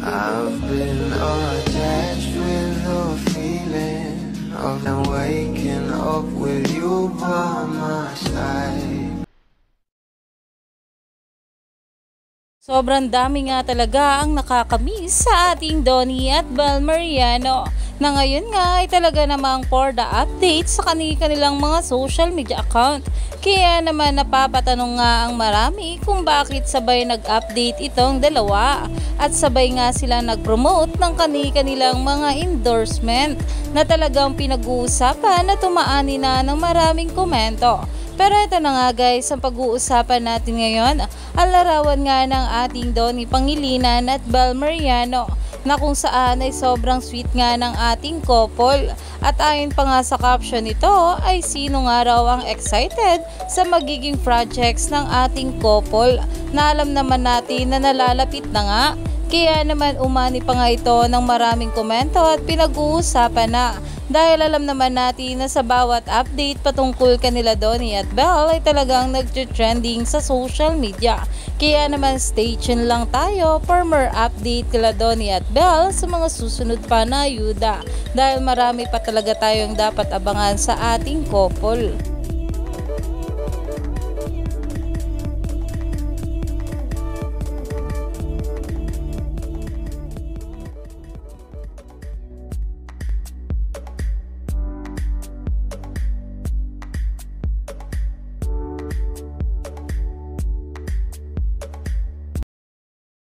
I've been attached with the feeling of them waking up with you by my side. Sobrang dami nga talaga ang nakakamiss sa ating Donnie at Bel Mariano na ngayon nga ay talaga namang for the update sa kanilang mga social media account. Kaya naman napapatanong nga ang marami kung bakit sabay nag-update itong dalawa at sabay nga sila nag-promote ng kanilang mga endorsement na talagang pinag-uusapan na tumaani na ng maraming komento. Pero ito na nga guys, ang pag-uusapan natin ngayon, ang larawan nga ng ating Donnie Pangilinan at Bel Mariano na kung saan ay sobrang sweet nga ng ating couple. At ayon pa nga sa caption nito ay sino nga raw ang excited sa magiging projects ng ating couple na alam naman natin na nalalapit na nga. Kaya naman umani pa nga ito ng maraming komento at pinag-uusapan na dahil alam naman natin na sa bawat update patungkol kanila Donnie at Bel ay talagang nag-trending sa social media. Kaya naman stay tuned lang tayo for more update kila Donnie at Bel sa mga susunod pa na ayuda dahil marami pa talaga tayong dapat abangan sa ating couple.